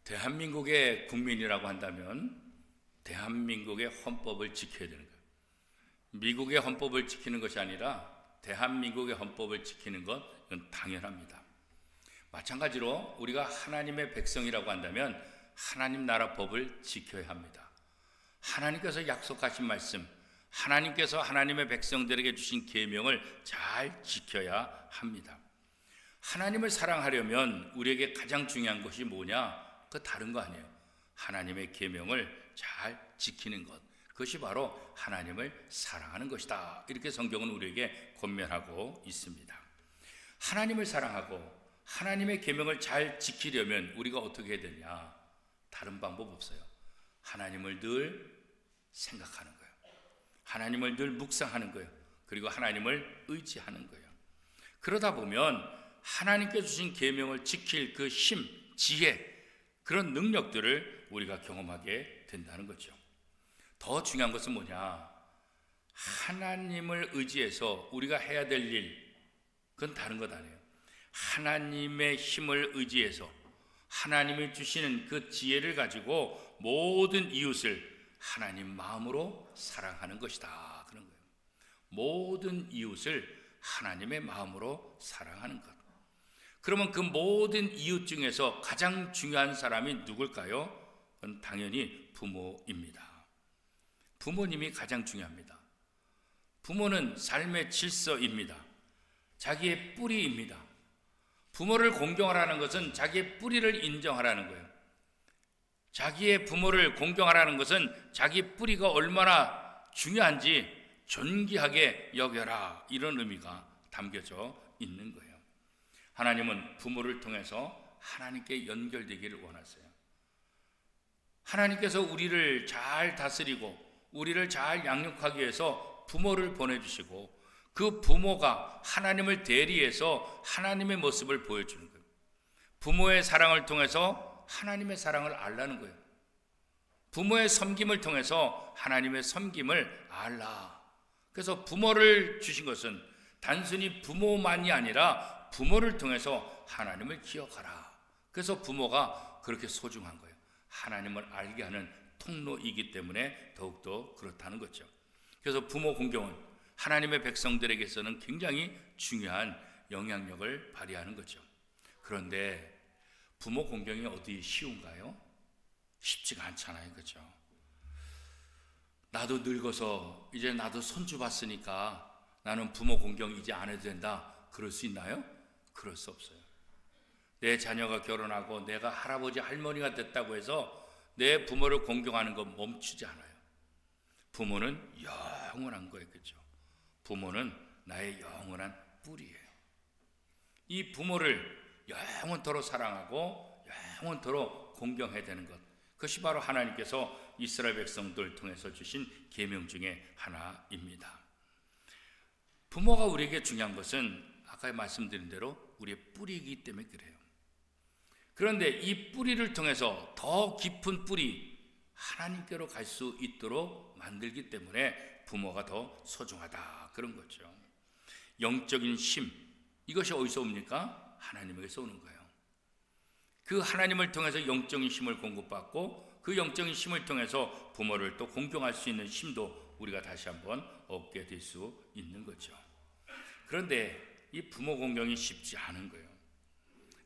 대한민국의 국민이라고 한다면 대한민국의 헌법을 지켜야 되는 거예요. 미국의 헌법을 지키는 것이 아니라 대한민국의 헌법을 지키는 것은 당연합니다. 마찬가지로 우리가 하나님의 백성이라고 한다면 하나님 나라 법을 지켜야 합니다. 하나님께서 약속하신 말씀, 하나님께서 하나님의 백성들에게 주신 계명을 잘 지켜야 합니다. 하나님을 사랑하려면 우리에게 가장 중요한 것이 뭐냐? 그 다른 거 아니에요. 하나님의 계명을 잘 지키는 것, 그것이 바로 하나님을 사랑하는 것이다. 이렇게 성경은 우리에게 권면하고 있습니다. 하나님을 사랑하고 하나님의 계명을 잘 지키려면 우리가 어떻게 해야 되냐? 다른 방법 없어요. 하나님을 늘 생각하는 거예요. 하나님을 늘 묵상하는 거예요. 그리고 하나님을 의지하는 거예요. 그러다 보면 하나님께 주신 계명을 지킬 그 힘, 지혜, 그런 능력들을 우리가 경험하게 된다는 거죠. 더 중요한 것은 뭐냐? 하나님을 의지해서 우리가 해야 될 일, 그건 다른 것 아니에요. 하나님의 힘을 의지해서 하나님이 주시는 그 지혜를 가지고 모든 이웃을 하나님 마음으로 사랑하는 것이다. 그런 거예요. 모든 이웃을 하나님의 마음으로 사랑하는 것. 그러면 그 모든 이웃 중에서 가장 중요한 사람이 누굴까요? 그건 당연히 부모입니다. 부모님이 가장 중요합니다. 부모는 삶의 질서입니다. 자기의 뿌리입니다. 부모를 공경하라는 것은 자기의 뿌리를 인정하라는 거예요. 자기의 부모를 공경하라는 것은 자기 뿌리가 얼마나 중요한지 존귀하게 여겨라, 이런 의미가 담겨져 있는 거예요. 하나님은 부모를 통해서 하나님께 연결되기를 원하세요. 하나님께서 우리를 잘 다스리고 우리를 잘 양육하기 위해서 부모를 보내주시고 그 부모가 하나님을 대리해서 하나님의 모습을 보여주는 거예요. 부모의 사랑을 통해서 하나님의 사랑을 알라는 거예요. 부모의 섬김을 통해서 하나님의 섬김을 알라. 그래서 부모를 주신 것은 단순히 부모만이 아니라 부모를 통해서 하나님을 기억하라. 그래서 부모가 그렇게 소중한 거예요. 하나님을 알게 하는 통로이기 때문에 더욱더 그렇다는 거죠. 그래서 부모 공경은 하나님의 백성들에게서는 굉장히 중요한 영향력을 발휘하는 거죠. 그런데 부모 공경이 어디 쉬운가요? 쉽지가 않잖아요. 그렇죠? 나도 늙어서 이제 나도 손주 봤으니까 나는 부모 공경 이제 안 해도 된다, 그럴 수 있나요? 그럴 수 없어요. 내 자녀가 결혼하고 내가 할아버지 할머니가 됐다고 해서 내 부모를 공경하는 거 멈추지 않아요. 부모는 영원한 거예요. 그렇죠? 부모는 나의 영원한 뿌리예요. 이 부모를 영원토록 사랑하고 영원토록 공경해야 되는 것, 그것이 바로 하나님께서 이스라엘 백성들을 통해서 주신 계명 중에 하나입니다. 부모가 우리에게 중요한 것은 아까 말씀드린 대로 우리의 뿌리이기 때문에 그래요. 그런데 이 뿌리를 통해서 더 깊은 뿌리, 하나님께로 갈 수 있도록 만들기 때문에 부모가 더 소중하다, 그런 거죠. 영적인 힘, 이것이 어디서 옵니까? 하나님에게서 오는 거예요. 그 하나님을 통해서 영적인 힘을 공급받고 그 영적인 힘을 통해서 부모를 또 공경할 수 있는 힘도 우리가 다시 한번 얻게 될 수 있는 거죠. 그런데 이 부모 공경이 쉽지 않은 거예요.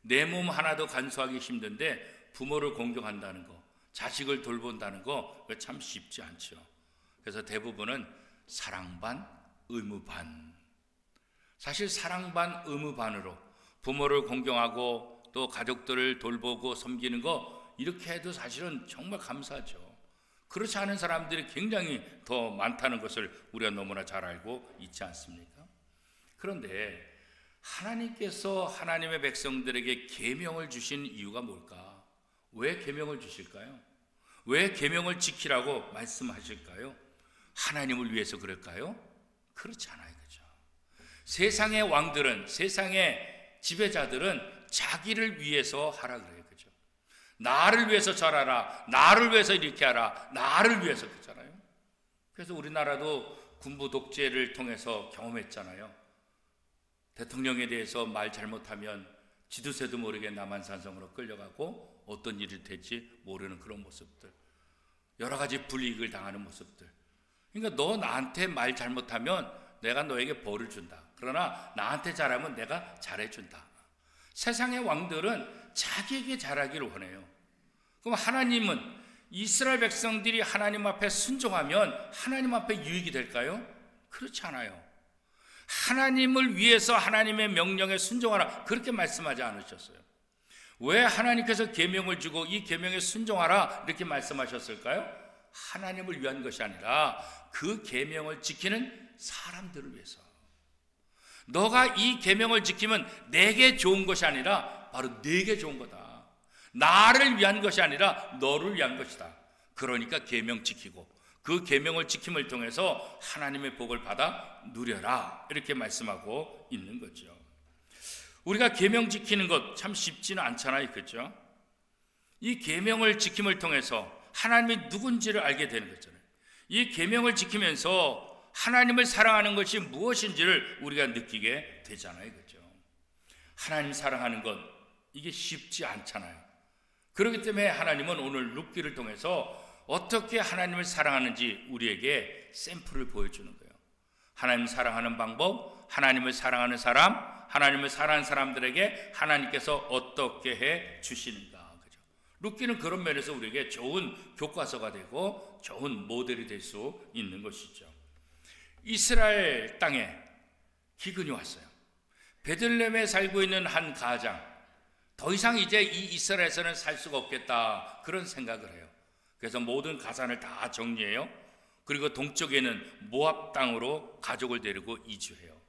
내 몸 하나도 간수하기 힘든데 부모를 공경한다는 거, 자식을 돌본다는 거 참 쉽지 않죠. 그래서 대부분은 사랑 반, 의무 반. 사실 사랑 반, 의무 반으로 부모를 공경하고 또 가족들을 돌보고 섬기는 거, 이렇게 해도 사실은 정말 감사하죠. 그렇지 않은 사람들이 굉장히 더 많다는 것을 우리가 너무나 잘 알고 있지 않습니까? 그런데 하나님께서 하나님의 백성들에게 계명을 주신 이유가 뭘까? 왜 계명을 주실까요? 왜 계명을 지키라고 말씀하실까요? 하나님을 위해서 그럴까요? 그렇지 않아요. 그죠? 세상의 왕들은, 세상의 지배자들은 자기를 위해서 하라 그래요. 그죠? 나를 위해서 잘하라, 나를 위해서 이렇게 하라, 나를 위해서, 그렇잖아요. 그래서 우리나라도 군부 독재를 통해서 경험했잖아요. 대통령에 대해서 말 잘못하면 지도새도 모르게 남한산성으로 끌려가고 어떤 일이 될지 모르는 그런 모습들, 여러 가지 불이익을 당하는 모습들. 그러니까 너 나한테 말 잘못하면 내가 너에게 벌을 준다. 그러나 나한테 잘하면 내가 잘해준다. 세상의 왕들은 자기에게 잘하기를 원해요. 그럼 하나님은 이스라엘 백성들이 하나님 앞에 순종하면 하나님 앞에 유익이 될까요? 그렇지 않아요. 하나님을 위해서 하나님의 명령에 순종하라, 그렇게 말씀하지 않으셨어요. 왜 하나님께서 계명을 주고 이 계명에 순종하라 이렇게 말씀하셨을까요? 하나님을 위한 것이 아니라 그 계명을 지키는 사람들을 위해서. 너가 이 계명을 지키면 내게 좋은 것이 아니라 바로 내게 좋은 거다. 나를 위한 것이 아니라 너를 위한 것이다. 그러니까 계명 지키고 그 계명을 지킴을 통해서 하나님의 복을 받아 누려라, 이렇게 말씀하고 있는 거죠. 우리가 계명 지키는 것 참 쉽지는 않잖아요, 그렇죠? 이 계명을 지킴을 통해서 하나님이 누군지를 알게 되는 거잖아요. 이 계명을 지키면서 하나님을 사랑하는 것이 무엇인지를 우리가 느끼게 되잖아요, 그렇죠? 하나님 사랑하는 것, 이게 쉽지 않잖아요. 그렇기 때문에 하나님은 오늘 룻기를 통해서 어떻게 하나님을 사랑하는지 우리에게 샘플을 보여주는 거예요. 하나님 사랑하는 방법, 하나님을 사랑하는 사람, 하나님을 사랑하는 사람들에게 하나님께서 어떻게 해 주시는가, 그죠? 룻기는 그런 면에서 우리에게 좋은 교과서가 되고 좋은 모델이 될 수 있는 것이죠. 이스라엘 땅에 기근이 왔어요. 베들레헴에 살고 있는 한 가장, 더 이상 이제 이 이스라엘에서는 살 수가 없겠다, 그런 생각을 해요. 그래서 모든 가산을 다 정리해요. 그리고 동쪽에는 모압 땅으로 가족을 데리고 이주해요.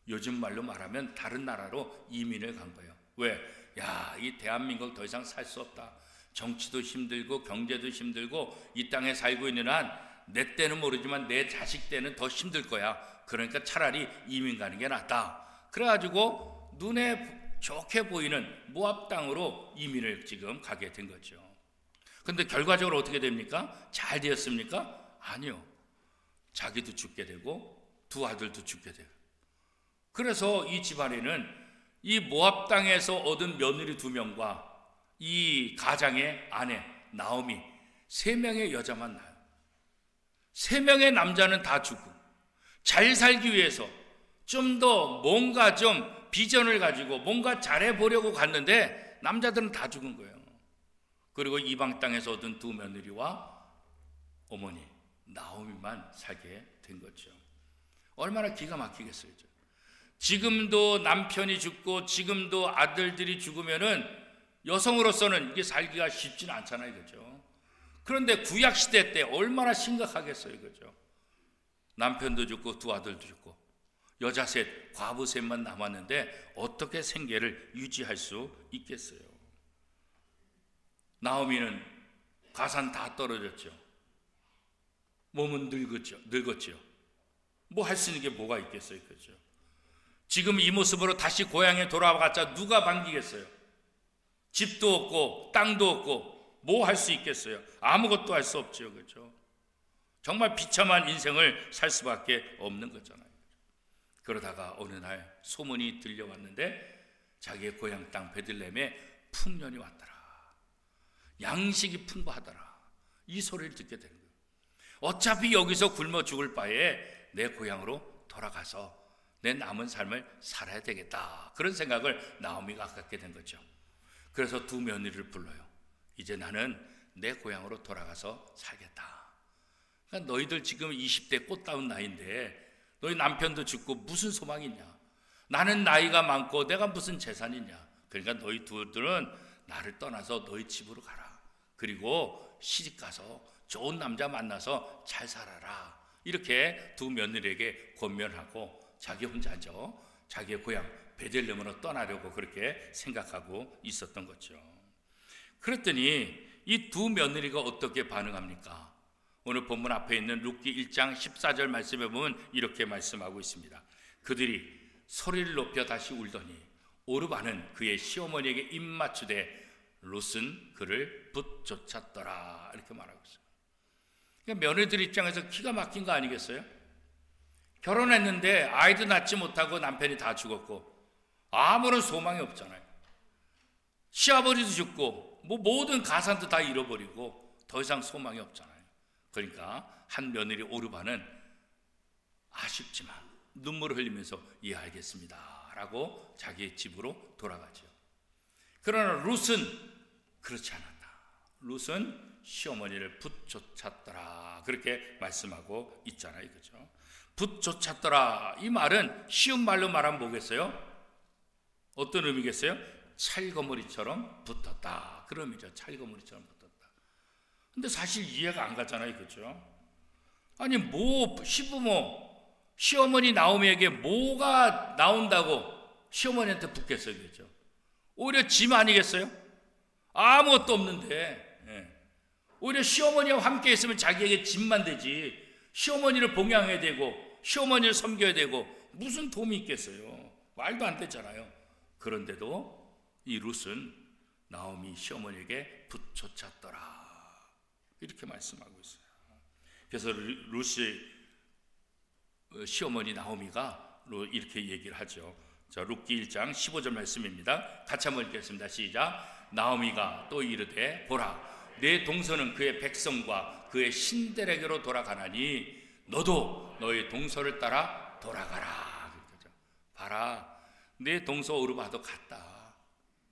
요즘 말로 말하면 다른 나라로 이민을 간 거예요. 왜? 야, 이 대한민국 더 이상 살 수 없다. 정치도 힘들고 경제도 힘들고 이 땅에 살고 있는 한 내 때는 모르지만 내 자식 때는 더 힘들 거야. 그러니까 차라리 이민 가는 게 낫다. 그래가지고 눈에 좋게 보이는 모압 땅으로 이민을 지금 가게 된 거죠. 근데 결과적으로 어떻게 됩니까? 잘 되었습니까? 아니요. 자기도 죽게 되고 두 아들도 죽게 돼요. 그래서 이 집안에는 이 모압 땅에서 얻은 며느리 2명과 이 가장의 아내 나오미 3명의 여자만 나요. 3명의 남자는 다 죽고 잘 살기 위해서 좀 더 뭔가 좀 비전을 가지고 뭔가 잘해보려고 갔는데 남자들은 다 죽은 거예요. 그리고 이방 땅에서 얻은 2 며느리와 어머니 나오미만 살게 된 거죠. 얼마나 기가 막히겠어요. 지금도 남편이 죽고 지금도 아들들이 죽으면은 여성으로서는 이게 살기가 쉽지는 않잖아요, 그죠? 그런데 구약 시대 때 얼마나 심각하겠어요, 그죠? 남편도 죽고 2 아들도 죽고 여자 셋, 과부 셋만 남았는데 어떻게 생계를 유지할 수 있겠어요? 나오미는 가산 다 떨어졌죠. 몸은 늙었죠. 뭐 할 수 있는 게 뭐가 있겠어요, 그죠? 지금 이 모습으로 다시 고향에 돌아가자 누가 반기겠어요? 집도 없고 땅도 없고 뭐 할 수 있겠어요? 아무것도 할 수 없죠, 그렇죠? 정말 비참한 인생을 살 수밖에 없는 거잖아요. 그러다가 어느 날 소문이 들려왔는데 자기의 고향 땅 베들레헴에 풍년이 왔더라. 양식이 풍부하더라. 이 소리를 듣게 되는 거예요. 어차피 여기서 굶어 죽을 바에 내 고향으로 돌아가서 내 남은 삶을 살아야 되겠다. 그런 생각을 나오미가 갖게 된 거죠. 그래서 2 며느리를 불러요. 이제 나는 내 고향으로 돌아가서 살겠다. 그러니까 너희들 지금 20대 꽃다운 나이인데 너희 남편도 죽고 무슨 소망이 있냐? 나는 나이가 많고 내가 무슨 재산이 있냐? 그러니까 너희 둘은 나를 떠나서 너희 집으로 가라. 그리고 시집가서 좋은 남자 만나서 잘 살아라. 이렇게 2 며느리에게 권면하고 자기 혼자죠. 자기의 고향 베들레헴으로 떠나려고 그렇게 생각하고 있었던 거죠. 그랬더니 이 2 며느리가 어떻게 반응합니까? 오늘 본문 앞에 있는 룻기 1장 14절 말씀에 보면 이렇게 말씀하고 있습니다. 그들이 소리를 높여 다시 울더니 오르바는 그의 시어머니에게 입맞추되 룻은 그를 붙쫓았더라. 이렇게 말하고 있어요. 그러니까 며느리들 입장에서 기가 막힌 거 아니겠어요? 결혼했는데 아이도 낳지 못하고 남편이 다 죽었고 아무런 소망이 없잖아요. 시아버지도 죽고 뭐 모든 가산도 다 잃어버리고 더 이상 소망이 없잖아요. 그러니까 한 며느리 오르바는 아쉽지만 눈물을 흘리면서 예 알겠습니다 라고 자기 집으로 돌아가죠. 그러나 룻은 그렇지 않았다. 룻은 시어머니를 붙쫓았더라 그렇게 말씀하고 있잖아요. 그죠? 붙쫓았더라 이 말은 쉬운 말로 말하면 뭐겠어요? 어떤 의미겠어요? 찰거머리처럼 붙었다 그런 의미죠. 찰거머리처럼 붙었다. 근데 사실 이해가 안 가잖아요. 그죠? 아니 뭐 시부모 시어머니 나오미에게 뭐가 나온다고 시어머니한테 붙겠어요. 그죠? 오히려 짐 아니겠어요? 아무것도 없는데 오히려 시어머니와 함께 있으면 자기에게 짐만 되지 시어머니를 봉양해야 되고 시어머니를 섬겨야 되고 무슨 도움이 있겠어요? 말도 안 되잖아요. 그런데도 이 룻은 나오미 시어머니에게 붙여찼더라 이렇게 말씀하고 있어요. 그래서 룻이 시어머니 나오미가 이렇게 얘기를 하죠. 자, 룻기 1장 15절 말씀입니다. 같이 한번 읽겠습니다. 시작. 나오미가 또 이르되 보라 내 동서는 그의 백성과 그의 신들에게로 돌아가나니 너도 너의 동서를 따라 돌아가라. 그렇죠? 봐라 내 동서 오르바도 갔다.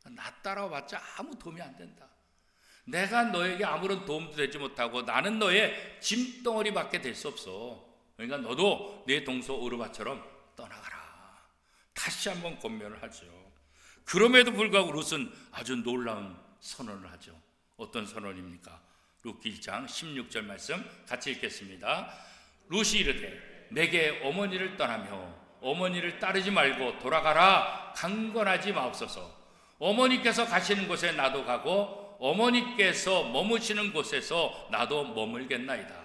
나 따라와봤자 아무 도움이 안 된다. 내가 너에게 아무런 도움도 되지 못하고 나는 너의 짐덩어리밖에 될 수 없어. 그러니까 너도 내 동서 오르바처럼 떠나가라. 다시 한번 권면을 하죠. 그럼에도 불구하고 룻은 아주 놀라운 선언을 하죠. 어떤 선언입니까? 룻기 1장 16절 말씀 같이 읽겠습니다. 룻이 이르되 내게 어머니를 떠나며 어머니를 따르지 말고 돌아가라 강권하지 마옵소서. 어머니께서 가시는 곳에 나도 가고 어머니께서 머무시는 곳에서 나도 머물겠나이다.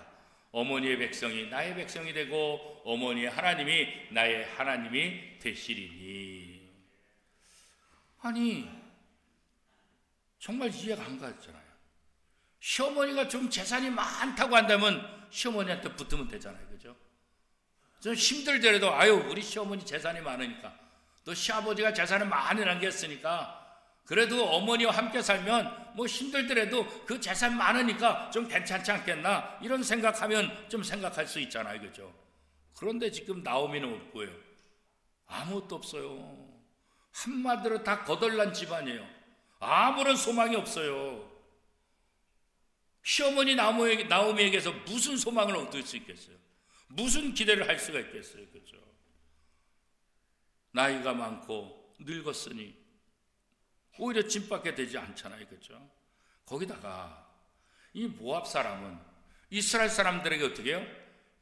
어머니의 백성이 나의 백성이 되고 어머니의 하나님이 나의 하나님이 되시리니. 아니 정말 이해가 안 가잖아요. 시어머니가 좀 재산이 많다고 한다면 시어머니한테 붙으면 되잖아요. 그죠? 좀 힘들더라도 아유 우리 시어머니 재산이 많으니까 또 시아버지가 재산을 많이 남겼으니까 그래도 어머니와 함께 살면 뭐 힘들더라도 그 재산 많으니까 좀 괜찮지 않겠나 이런 생각하면 좀 생각할 수 있잖아요. 그죠? 그런데 지금 나오미는 뭐예요? 아무것도 없어요. 한마디로 다 거덜난 집안이에요. 아무런 소망이 없어요. 시어머니 나오미에게서 무슨 소망을 얻을 수 있겠어요? 무슨 기대를 할 수가 있겠어요? 그죠? 나이가 많고 늙었으니 오히려 짐밖에 되지 않잖아요. 그죠? 거기다가 이 모압 사람은 이스라엘 사람들에게 어떻게 해요?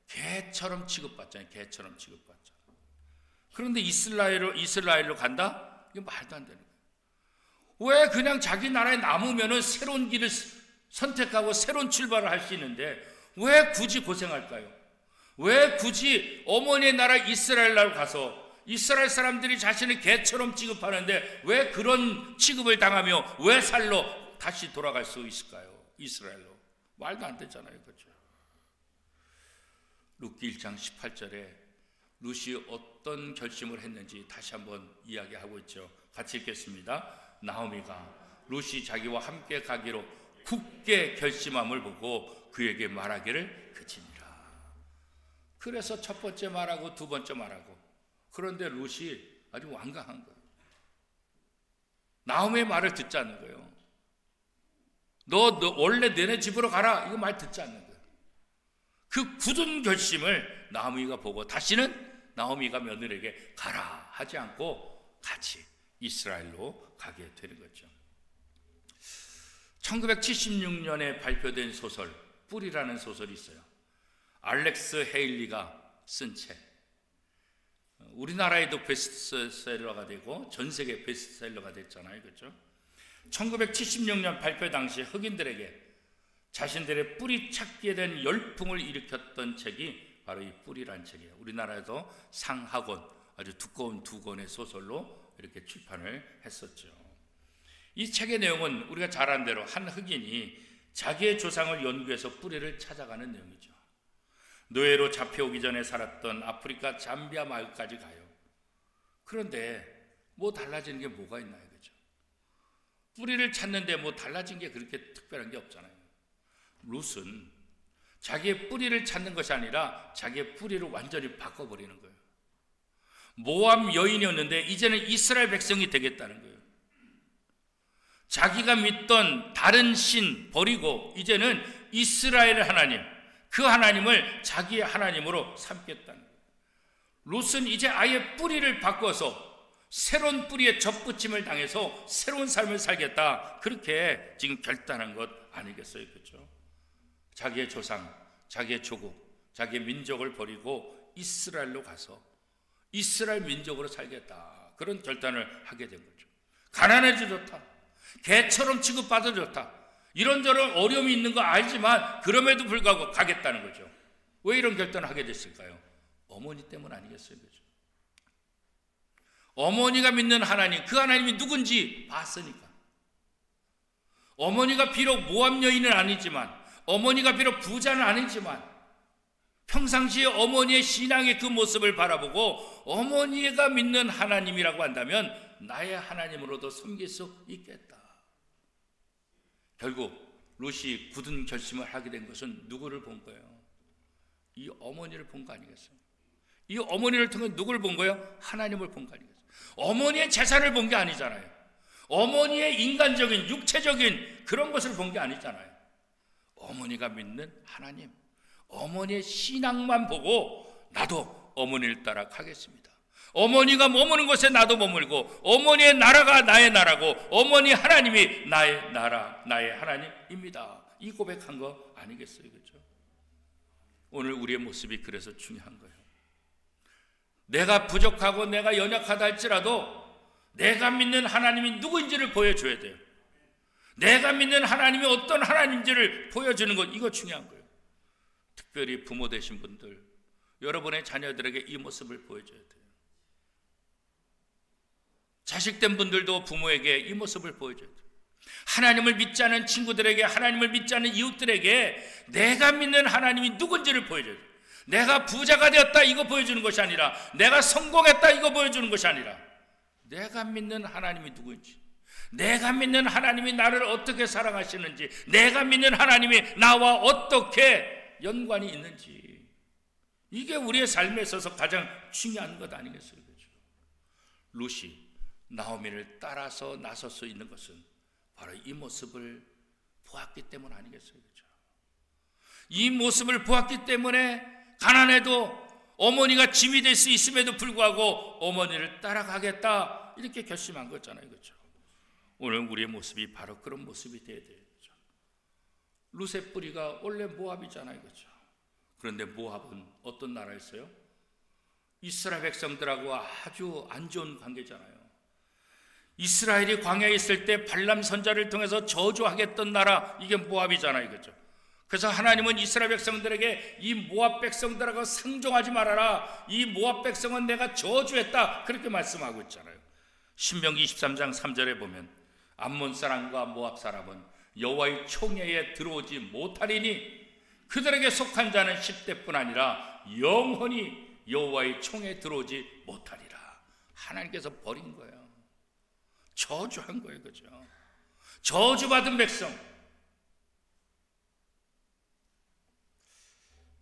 개처럼 취급받잖아요. 개처럼 취급받잖아요. 그런데 이스라엘로 간다? 이거 말도 안 되는 거예요. 왜 그냥 자기 나라에 남으면은 새로운 길을 선택하고 새로운 출발을 할 수 있는데 왜 굳이 고생할까요? 왜 굳이 어머니의 나라 이스라엘로 가서 이스라엘 사람들이 자신을 개처럼 취급하는데 왜 그런 취급을 당하며 왜 살로 다시 돌아갈 수 있을까요? 이스라엘로. 말도 안 되잖아요. 그렇죠? 룻기 1장 18절에 룻이 어떤 결심을 했는지 다시 한번 이야기하고 있죠. 같이 읽겠습니다. 나오미가 룻이 자기와 함께 가기로 굳게 결심함을 보고 그에게 말하기를 그치니라. 그래서 첫 번째 말하고 두 번째 말하고 그런데 룻이 아주 완강한 거예요. 나오미의 말을 듣지 않는 거예요. 너 원래 너네 집으로 가라 이거 말 듣지 않는 거예요. 그 굳은 결심을 나오미가 보고 다시는 나오미가 며느리에게 가라 하지 않고 같이 이스라엘로 가게 되는 거죠. 1976년에 발표된 소설 뿔이라는 소설이 있어요. 알렉스 헤일리가 쓴 책. 우리나라에도 베스트셀러가 되고 전 세계 베스트셀러가 됐잖아요. 그렇죠? 1976년 발표 당시 흑인들에게 자신들의 뿌리 찾기에 대한 열풍을 일으켰던 책이 바로 이 뿔이라는 책이에요. 우리나라에도 상하권 아주 두꺼운 두 권의 소설로 이렇게 출판을 했었죠. 이 책의 내용은 우리가 잘 아는 대로 한 흑인이 자기의 조상을 연구해서 뿌리를 찾아가는 내용이죠. 노예로 잡혀오기 전에 살았던 아프리카 잠비아 마을까지 가요. 그런데 뭐 달라지는 게 뭐가 있나요? 그죠? 뿌리를 찾는데 뭐 달라진 게 그렇게 특별한 게 없잖아요. 룻은 자기의 뿌리를 찾는 것이 아니라 자기의 뿌리를 완전히 바꿔버리는 거예요. 모압 여인이었는데 이제는 이스라엘 백성이 되겠다는 거예요. 자기가 믿던 다른 신 버리고 이제는 이스라엘 하나님, 그 하나님을 자기의 하나님으로 삼겠다는 거예요. 룻은 이제 아예 뿌리를 바꿔서 새로운 뿌리에 접붙임을 당해서 새로운 삶을 살겠다, 그렇게 지금 결단한 것 아니겠어요? 그렇죠? 자기의 조상, 자기의 조국, 자기의 민족을 버리고 이스라엘로 가서 이스라엘 민족으로 살겠다, 그런 결단을 하게 된 거죠. 가난해도 좋다, 개처럼 취급받아도 좋다, 이런저런 어려움이 있는 거 알지만 그럼에도 불구하고 가겠다는 거죠. 왜 이런 결단을 하게 됐을까요? 어머니 때문 아니겠어요? 그죠? 어머니가 믿는 하나님, 그 하나님이 누군지 봤으니까. 어머니가 비록 모압 여인은 아니지만, 어머니가 비록 부자는 아니지만, 평상시에 어머니의 신앙의 그 모습을 바라보고 어머니가 믿는 하나님이라고 한다면 나의 하나님으로도 섬길 수 있겠다. 결국 룻이 굳은 결심을 하게 된 것은 누구를 본 거예요? 이 어머니를 본 거 아니겠어요? 이 어머니를 통해 누구를 본 거예요? 하나님을 본 거 아니겠어요? 어머니의 재산을 본 게 아니잖아요. 어머니의 인간적인 육체적인 그런 것을 본 게 아니잖아요. 어머니가 믿는 하나님, 어머니의 신앙만 보고 나도 어머니를 따라 가겠습니다. 어머니가 머무는 곳에 나도 머물고, 어머니의 나라가 나의 나라고, 어머니 하나님이 나의 나라, 나의 하나님입니다. 이 고백한 거 아니겠어요? 그렇죠? 오늘 우리의 모습이 그래서 중요한 거예요. 내가 부족하고 내가 연약하다 할지라도 내가 믿는 하나님이 누구인지를 보여줘야 돼요. 내가 믿는 하나님이 어떤 하나님인지를 보여주는 것, 이거 중요한 거예요. 특별히 부모 되신 분들, 여러분의 자녀들에게 이 모습을 보여줘야 돼요. 자식된 분들도 부모에게 이 모습을 보여줘야 돼요. 하나님을 믿지 않은 친구들에게, 하나님을 믿지 않은 이웃들에게 내가 믿는 하나님이 누군지를 보여줘야 돼요. 내가 부자가 되었다 이거 보여주는 것이 아니라, 내가 성공했다 이거 보여주는 것이 아니라, 내가 믿는 하나님이 누구인지, 내가 믿는 하나님이 나를 어떻게 사랑하시는지, 내가 믿는 하나님이 나와 어떻게 연관이 있는지, 이게 우리의 삶에 있어서 가장 중요한 것 아니겠어요? 그렇죠? 룻이 나오미를 따라서 나설 수 있는 것은 바로 이 모습을 보았기 때문 아니겠어요? 그렇죠? 이 모습을 보았기 때문에 가난해도 어머니가 짐이 될 수 있음에도 불구하고 어머니를 따라가겠다, 이렇게 결심한 거잖아요. 그렇죠? 오늘 우리의 모습이 바로 그런 모습이 되어야 돼요. 그렇죠? 룻의 뿌리가 원래 모압이잖아요. 그렇죠? 그런데 모압은 어떤 나라였어요? 이스라엘 백성들하고 아주 안 좋은 관계잖아요. 이스라엘이 광야에 있을 때 발람 선자를 통해서 저주하겠던 나라, 이게 모압이잖아요. 그렇죠? 그래서 하나님은 이스라엘 백성들에게 이 모압 백성들하고 상종하지 말아라, 이 모압 백성은 내가 저주했다, 그렇게 말씀하고 있잖아요. 신명기 23장 3절에 보면 암몬 사람과 모압 사람은 여호와의 총회에 들어오지 못하리니 그들에게 속한 자는 10대뿐 아니라 영원히 여호와의 총회에 들어오지 못하리라. 하나님께서 버린 거예요. 저주한 거예요. 그죠? 저주받은 백성,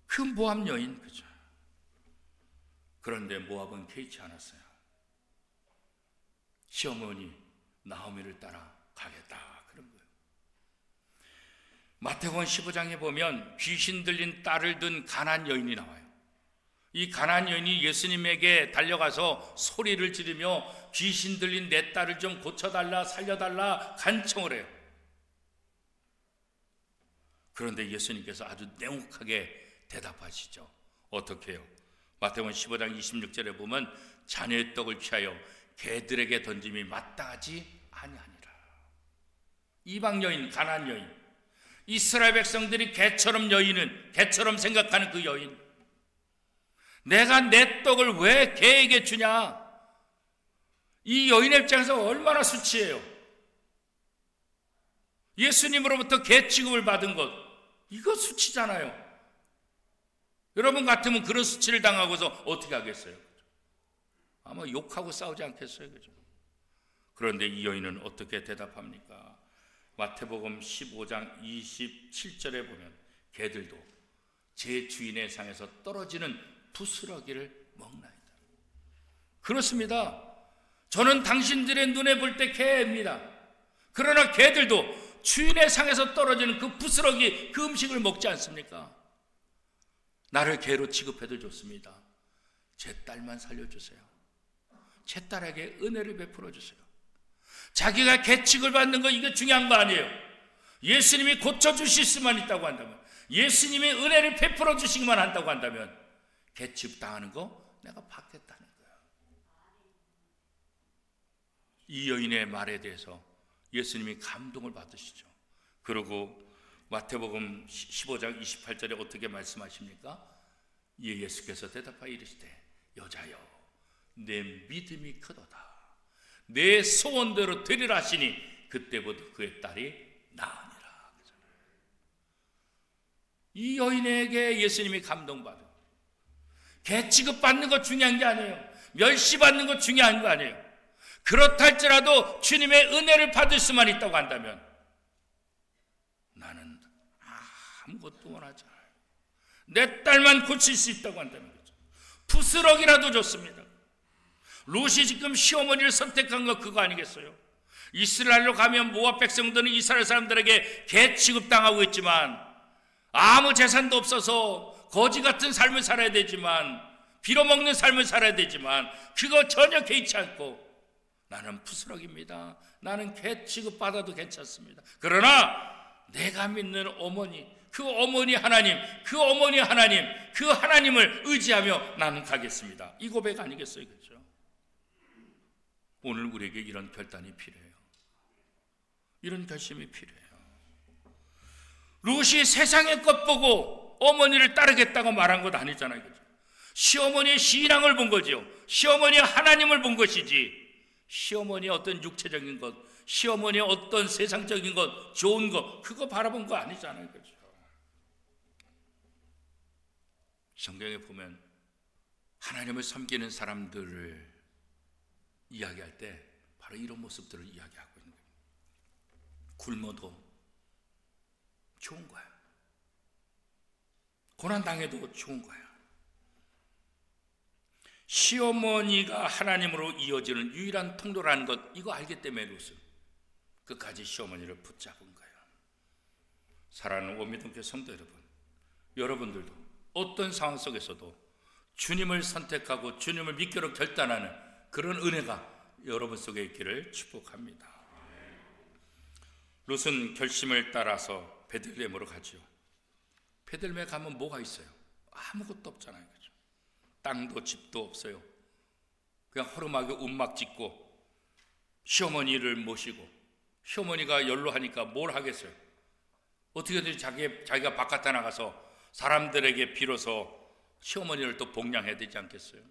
그 모압 여인, 그죠? 그런데 모압은 개의치 않았어요. 시어머니 나오미를 따라 가겠다, 그런 거예요. 마태복음 15장에 보면 귀신 들린 딸을 둔 가나안 여인이 나와요. 이 가나안 여인이 예수님에게 달려가서 소리를 지르며 귀신 들린 내 딸을 좀 고쳐달라, 살려달라 간청을 해요. 그런데 예수님께서 아주 냉혹하게 대답하시죠. 어떻게 해요? 마태복음 15장 26절에 보면 자녀의 떡을 취하여 개들에게 던짐이 마땅하지 아니하니라. 이방 여인, 가나안 여인, 이스라엘 백성들이 개처럼 개처럼 생각하는 그 여인, 내가 내 떡을 왜 개에게 주냐? 이 여인의 입장에서 얼마나 수치해요. 예수님으로부터 개 취급을 받은 것, 이거 수치잖아요. 여러분 같으면 그런 수치를 당하고서 어떻게 하겠어요? 아마 욕하고 싸우지 않겠어요? 그죠? 그런데 이 여인은 어떻게 대답합니까? 마태복음 15장 27절에 보면 개들도 제 주인의 상에서 떨어지는 부스러기를 먹나이다. 그렇습니다. 저는 당신들의 눈에 볼 때 개입니다. 그러나 개들도 주인의 상에서 떨어지는 그 부스러기, 그 음식을 먹지 않습니까? 나를 개로 취급해도 좋습니다. 제 딸만 살려주세요. 제 딸에게 은혜를 베풀어 주세요. 자기가 개 취급을 받는 거 이게 중요한 거 아니에요. 예수님이 고쳐주실 수만 있다고 한다면, 예수님이 은혜를 베풀어 주시기만 한다고 한다면 개 취급당하는 거 내가 받겠다는 거예요. 이 여인의 말에 대해서 예수님이 감동을 받으시죠. 그리고 마태복음 15장 28절에 어떻게 말씀하십니까? 예수께서 대답하여 이르시되 여자여 내 믿음이 크도다. 내 소원대로 되리라 하시니 그때부터 그의 딸이 나으니라. 이 여인에게 예수님이 감동받은, 개 취급받는 거 중요한 게 아니에요. 멸시받는 거 중요한 거 아니에요. 그렇다 할지라도 주님의 은혜를 받을 수만 있다고 한다면 나는 아무것도 원하지 않아요. 내 딸만 고칠 수 있다고 한다는 거죠. 부스럭이라도 좋습니다. 롯이 지금 시어머니를 선택한 거 그거 아니겠어요? 이스라엘로 가면 모압 백성들은 이스라엘 사람들에게 개 취급당하고 있지만 아무 재산도 없어서 거지 같은 삶을 살아야 되지만, 빌어먹는 삶을 살아야 되지만 그거 전혀 개의치 않고 나는 부스럭입니다. 나는 개 취급받아도 괜찮습니다. 그러나 내가 믿는 어머니, 그 어머니 하나님, 그 어머니 하나님, 그 하나님을 의지하며 나는 가겠습니다. 이 고백 아니겠어요? 그렇죠? 오늘 우리에게 이런 결단이 필요해요. 이런 결심이 필요해요. 롯이 세상의 것 보고 어머니를 따르겠다고 말한 것 아니잖아요. 그렇죠? 시어머니의 신앙을 본 거죠. 시어머니의 하나님을 본 것이지, 시어머니의 어떤 육체적인 것, 시어머니의 어떤 세상적인 것, 좋은 것, 그거 바라본 거 아니잖아요. 그렇죠? 성경에 보면 하나님을 섬기는 사람들을 이야기할 때 바로 이런 모습들을 이야기하고 있는 거예요. 굶어도 좋은 거야. 고난당해도 좋은 거야. 시어머니가 하나님으로 이어지는 유일한 통로라는 것, 이거 알기 때문에 롯은 끝까지 시어머니를 붙잡은 거예요. 사랑하는 오미동교 성도 여러분, 여러분들도 어떤 상황 속에서도 주님을 선택하고 주님을 믿기로 결단하는 그런 은혜가 여러분 속에 있기를 축복합니다. 롯은 결심을 따라서 베들레헴으로 가죠. 베들레헴에 가면 뭐가 있어요? 아무것도 없잖아요. 그죠? 땅도 집도 없어요. 그냥 허름하게 움막 짓고 시어머니를 모시고, 시어머니가 연로하니까 뭘 하겠어요? 어떻게든 자기가 바깥에 나가서 사람들에게 빌어서 시어머니를 또 복양해야 되지 않겠어요?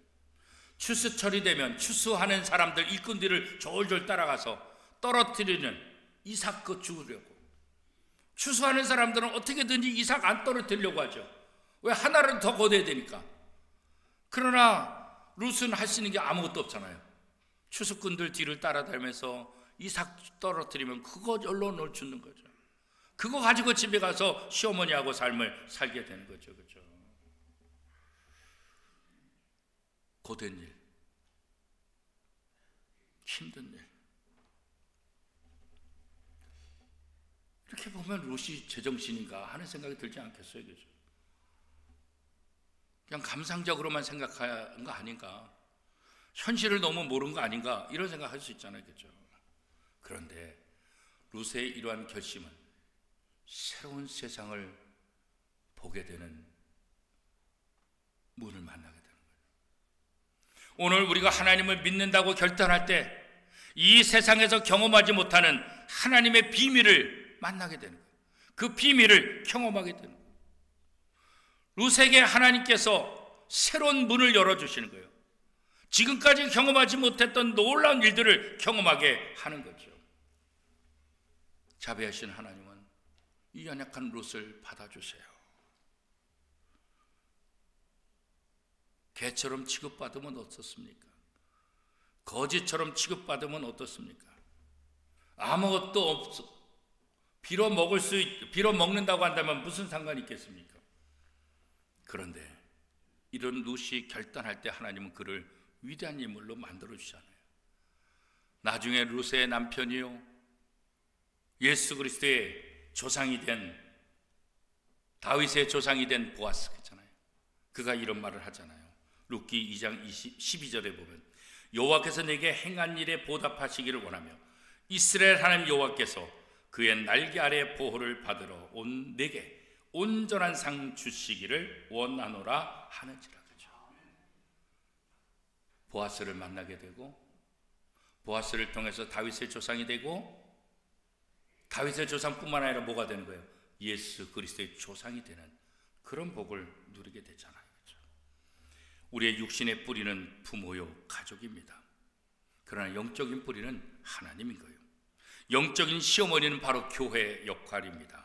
추수철이 되면 추수하는 사람들 일꾼들을 졸졸 따라가서 떨어뜨리는 이삭 그 죽으려고. 추수하는 사람들은 어떻게든지 이삭 안 떨어뜨리려고 하죠. 왜? 하나를 더 거둬야 되니까. 그러나 롯은 할 수 있는 게 아무것도 없잖아요. 추수꾼들 뒤를 따라다니면서 이삭 떨어뜨리면 그거 연론을 주는 거죠. 그거 가지고 집에 가서 시어머니하고 삶을 살게 되는 거죠. 그렇죠? 고된 일, 힘든 일. 이렇게 보면 롯이 제정신인가 하는 생각이 들지 않겠어요? 그죠? 그냥 감상적으로만 생각한 거 아닌가? 현실을 너무 모르는 거 아닌가? 이런 생각할 수 있잖아요. 그죠? 그런데 롯의 이러한 결심은 새로운 세상을 보게 되는 문을 만나게 되는 거예요. 오늘 우리가 하나님을 믿는다고 결단할 때 이 세상에서 경험하지 못하는 하나님의 비밀을 만나게 되는 거예요. 그 비밀을 경험하게 되는 거예요. 롯에게 하나님께서 새로운 문을 열어주시는 거예요. 지금까지 경험하지 못했던 놀라운 일들을 경험하게 하는 거죠. 자비하신 하나님은 이 연약한 롯을 받아주세요. 개처럼 취급받으면 어떻습니까? 거지처럼 취급받으면 어떻습니까? 아무것도 없어. 비로 먹는다고 한다면 무슨 상관이 있겠습니까? 그런데 이런 룻이 결단할 때 하나님은 그를 위대한 인물로 만들어 주잖아요. 나중에 룻의 남편이요, 예수 그리스도의 조상이 된, 다윗의 조상이 된 보아스잖아요. 그가 이런 말을 하잖아요. 룻기 2장 12절에 보면, 여호와께서 내게 행한 일에 보답하시기를 원하며 이스라엘 하나님 여호와께서 그의 날개 아래 보호를 받으러 온 내게 온전한 상 주시기를 원하노라 하는지라. 그죠? 보아스를 만나게 되고, 보아스를 통해서 다윗의 조상이 되고, 다윗의 조상뿐만 아니라 뭐가 되는 거예요? 예수 그리스도의 조상이 되는 그런 복을 누리게 되잖아요. 그렇죠? 우리의 육신의 뿌리는 부모요, 가족입니다. 그러나 영적인 뿌리는 하나님인 거예요. 영적인 시어머니는 바로 교회의 역할입니다.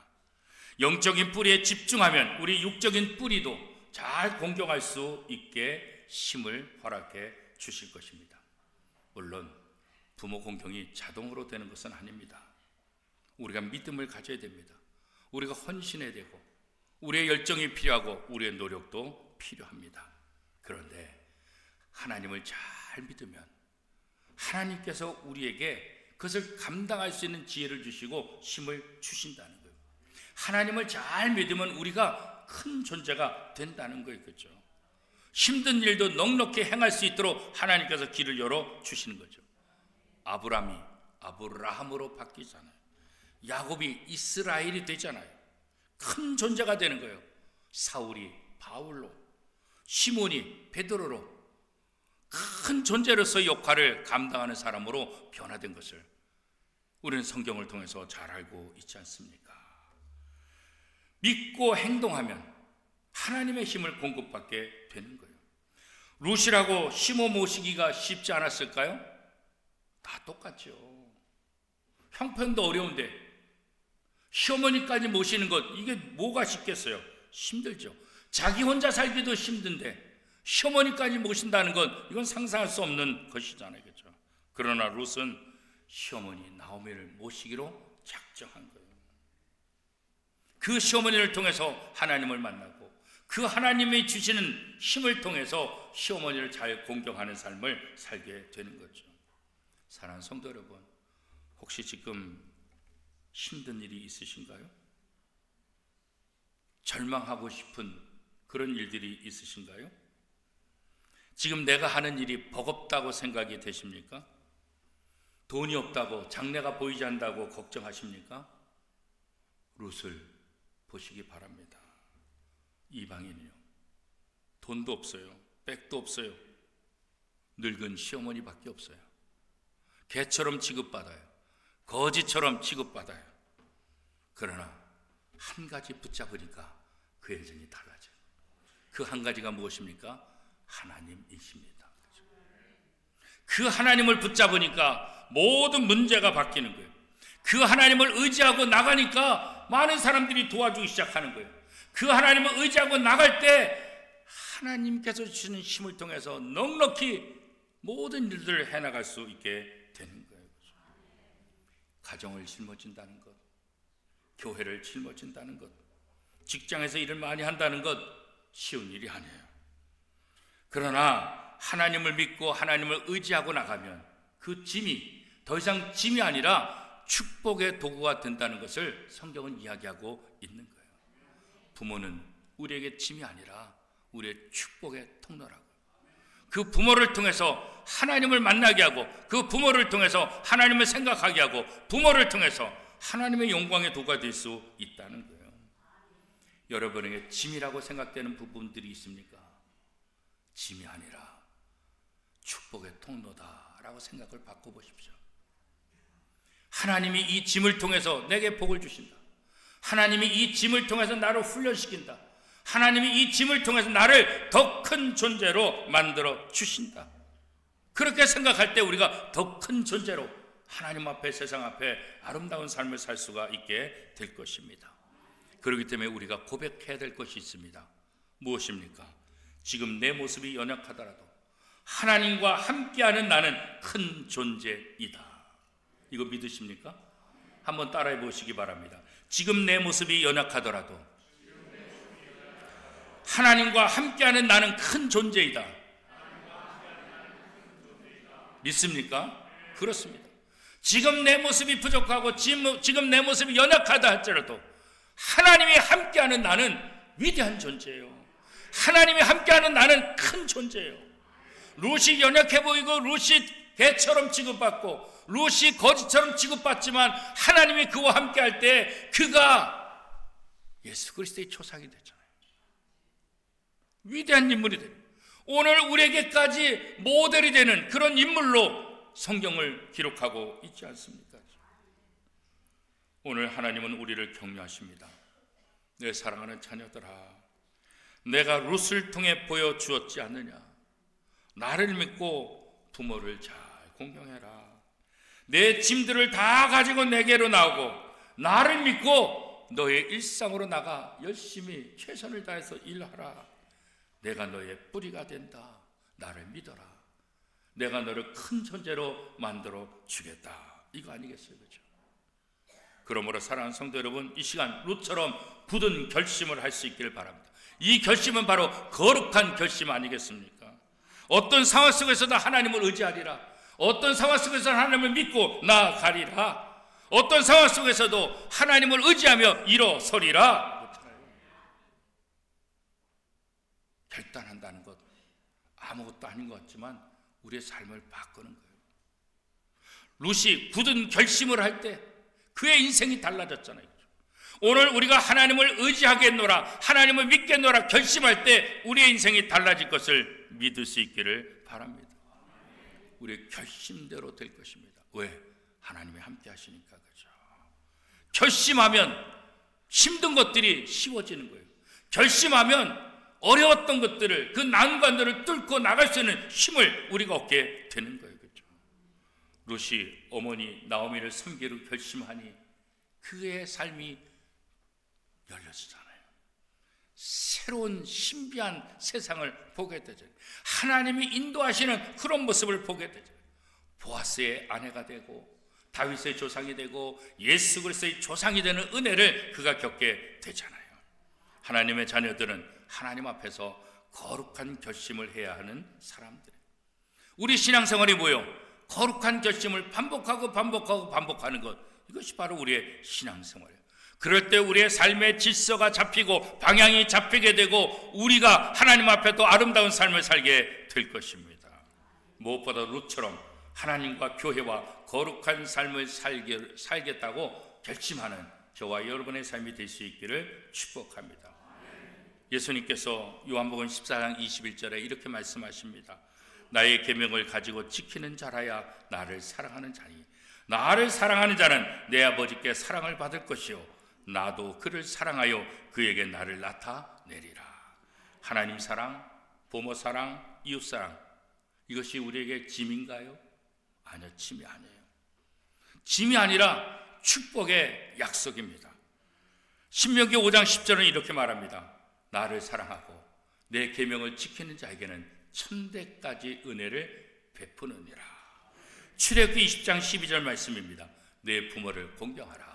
영적인 뿌리에 집중하면 우리 육적인 뿌리도 잘 공경할 수 있게 힘을 허락해 주실 것입니다. 물론 부모 공경이 자동으로 되는 것은 아닙니다. 우리가 믿음을 가져야 됩니다. 우리가 헌신해야 되고, 우리의 열정이 필요하고, 우리의 노력도 필요합니다. 그런데 하나님을 잘 믿으면 하나님께서 우리에게 그것을 감당할 수 있는 지혜를 주시고 힘을 주신다는 거예요. 하나님을 잘 믿으면 우리가 큰 존재가 된다는 거예요. 그렇죠? 힘든 일도 넉넉히 행할 수 있도록 하나님께서 길을 열어 주시는 거죠. 아브라함이 아브라함으로 바뀌잖아요. 야곱이 이스라엘이 되잖아요. 큰 존재가 되는 거예요. 사울이 바울로, 시몬이 베드로로 큰 존재로서 역할을 감당하는 사람으로 변화된 것을 우리는 성경을 통해서 잘 알고 있지 않습니까? 믿고 행동하면 하나님의 힘을 공급받게 되는 거예요. 룻이라고 시모 모시기가 쉽지 않았을까요? 다 똑같죠. 형편도 어려운데 시어머니까지 모시는 것, 이게 뭐가 쉽겠어요? 힘들죠. 자기 혼자 살기도 힘든데 시어머니까지 모신다는 건 이건 상상할 수 없는 것이잖아요. 그렇죠? 그러나 룻은 시어머니 나오미를 모시기로 작정한 거예요. 그 시어머니를 통해서 하나님을 만나고, 그 하나님이 주시는 힘을 통해서 시어머니를 잘 공경하는 삶을 살게 되는 거죠. 사랑하는 성도 여러분, 혹시 지금 힘든 일이 있으신가요? 절망하고 싶은 그런 일들이 있으신가요? 지금 내가 하는 일이 버겁다고 생각이 되십니까? 돈이 없다고, 장래가 보이지 않는다고 걱정하십니까? 룻을 보시기 바랍니다. 이방인이요, 돈도 없어요, 백도 없어요, 늙은 시어머니밖에 없어요. 개처럼 취급받아요, 거지처럼 취급받아요. 그러나 한 가지 붙잡으니까 그 인생이 달라져요. 그 한 가지가 무엇입니까? 하나님이십니다. 그 하나님을 붙잡으니까 모든 문제가 바뀌는 거예요. 그 하나님을 의지하고 나가니까 많은 사람들이 도와주기 시작하는 거예요. 그 하나님을 의지하고 나갈 때 하나님께서 주시는 힘을 통해서 넉넉히 모든 일들을 해나갈 수 있게 되는 거예요. 가정을 짊어진다는 것, 교회를 짊어진다는 것, 직장에서 일을 많이 한다는 것 쉬운 일이 아니에요. 그러나 하나님을 믿고 하나님을 의지하고 나가면 그 짐이 더 이상 짐이 아니라 축복의 도구가 된다는 것을 성경은 이야기하고 있는 거예요. 부모는 우리에게 짐이 아니라 우리의 축복의 통로라고. 그 부모를 통해서 하나님을 만나게 하고, 그 부모를 통해서 하나님을 생각하게 하고, 부모를 통해서 하나님의 영광의 도구가 될 수 있다는 거예요. 여러분에게 짐이라고 생각되는 부분들이 있습니까? 짐이 아니라 축복의 통로다라고 생각을 바꿔보십시오. 하나님이 이 짐을 통해서 내게 복을 주신다. 하나님이 이 짐을 통해서 나를 훈련시킨다. 하나님이 이 짐을 통해서 나를 더 큰 존재로 만들어 주신다. 그렇게 생각할 때 우리가 더 큰 존재로 하나님 앞에, 세상 앞에 아름다운 삶을 살 수가 있게 될 것입니다. 그렇기 때문에 우리가 고백해야 될 것이 있습니다. 무엇입니까? 지금 내 모습이 연약하더라도 하나님과 함께하는 나는 큰 존재이다. 이거 믿으십니까? 한번 따라해 보시기 바랍니다. 지금 내 모습이 연약하더라도 하나님과 함께하는 나는 큰 존재이다. 믿습니까? 그렇습니다. 지금 내 모습이 부족하고 지금 내 모습이 연약하다 할지라도 하나님이 함께하는 나는 위대한 존재예요. 하나님이 함께하는 나는 큰 존재예요. 룻이 연약해 보이고 룻이 개처럼 취급받고 룻이 거지처럼 취급받지만 하나님이 그와 함께할 때 그가 예수 그리스도의 초상이 되잖아요. 위대한 인물이 돼요. 오늘 우리에게까지 모델이 되는 그런 인물로 성경을 기록하고 있지 않습니까? 오늘 하나님은 우리를 격려하십니다. 내 사랑하는 자녀들아, 내가 룻을 통해 보여주었지 않느냐. 나를 믿고 부모를 잘 공경해라. 내 짐들을 다 가지고 내게로 나오고 나를 믿고 너의 일상으로 나가 열심히 최선을 다해서 일하라. 내가 너의 뿌리가 된다. 나를 믿어라. 내가 너를 큰 존재로 만들어 주겠다. 이거 아니겠어요? 그렇죠? 그러므로 사랑하는 성도 여러분, 이 시간 룻처럼 굳은 결심을 할 수 있기를 바랍니다. 이 결심은 바로 거룩한 결심 아니겠습니까? 어떤 상황 속에서도 하나님을 의지하리라. 어떤 상황 속에서도 하나님을 믿고 나아가리라. 어떤 상황 속에서도 하나님을 의지하며 일어서리라. 결단한다는 것 아무것도 아닌 것 같지만 우리의 삶을 바꾸는 거예요. 룻이 굳은 결심을 할 때 그의 인생이 달라졌잖아요. 오늘 우리가 하나님을 의지하겠노라, 하나님을 믿겠노라 결심할 때 우리의 인생이 달라질 것을 믿을 수 있기를 바랍니다. 우리의 결심대로 될 것입니다. 왜? 하나님이 함께 하시니까. 그죠? 결심하면 힘든 것들이 쉬워지는 거예요. 결심하면 어려웠던 것들을, 그 난관들을 뚫고 나갈 수 있는 힘을 우리가 얻게 되는 거예요. 그렇죠? 룻이 어머니 나오미를 섬기기로 결심하니 그의 삶이 열려지잖아요. 새로운 신비한 세상을 보게 되죠. 하나님이 인도하시는 그런 모습을 보게 되죠. 보아스의 아내가 되고 다윗의 조상이 되고 예수 그리스도의 조상이 되는 은혜를 그가 겪게 되잖아요. 하나님의 자녀들은 하나님 앞에서 거룩한 결심을 해야 하는 사람들이에요. 우리 신앙생활이 뭐예요? 거룩한 결심을 반복하는 것, 이것이 바로 우리의 신앙생활이에요. 그럴 때 우리의 삶의 질서가 잡히고 방향이 잡히게 되고 우리가 하나님 앞에 또 아름다운 삶을 살게 될 것입니다. 무엇보다 룻처럼 하나님과 교회와 거룩한 삶을 살겠다고 결심하는 저와 여러분의 삶이 될 수 있기를 축복합니다. 예수님께서 요한복음 14장 21절에 이렇게 말씀하십니다. 나의 계명을 가지고 지키는 자라야 나를 사랑하는 자니 나를 사랑하는 자는 내 아버지께 사랑을 받을 것이요 나도 그를 사랑하여 그에게 나를 나타내리라. 하나님 사랑, 부모 사랑, 이웃 사랑, 이것이 우리에게 짐인가요? 아니요, 짐이 아니에요. 짐이 아니라 축복의 약속입니다. 신명기 5장 10절은 이렇게 말합니다. 나를 사랑하고 내 계명을 지키는 자에게는 천대까지 은혜를 베푸느니라. 출애굽기 20장 12절 말씀입니다. 내 부모를 공경하라.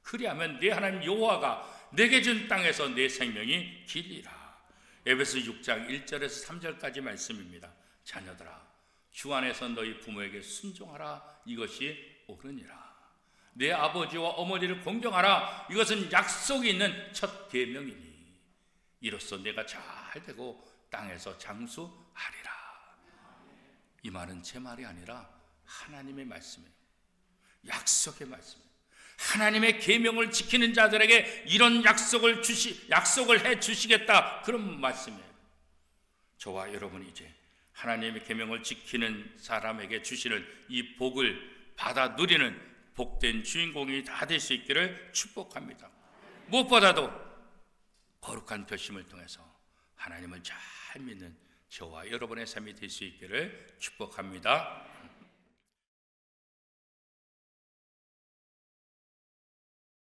그리하면 내 하나님 여호와가 내게 준 땅에서 내 생명이 길리라. 에베소 6장 1절에서 3절까지 말씀입니다. 자녀들아, 주 안에서 너희 부모에게 순종하라. 이것이 옳으니라. 내 아버지와 어머니를 공경하라. 이것은 약속이 있는 첫 계명이니 이로써 내가 잘 되고 땅에서 장수하리라. 이 말은 제 말이 아니라 하나님의 말씀이에요. 약속의 말씀이에요. 하나님의 계명을 지키는 자들에게 이런 약속을 해 주시겠다, 그런 말씀이에요. 저와 여러분이 이제 하나님의 계명을 지키는 사람에게 주시는 이 복을 받아 누리는 복된 주인공이 다 될 수 있기를 축복합니다. 무엇보다도 거룩한 결심을 통해서 하나님을 잘 믿는 저와 여러분의 삶이 될 수 있기를 축복합니다.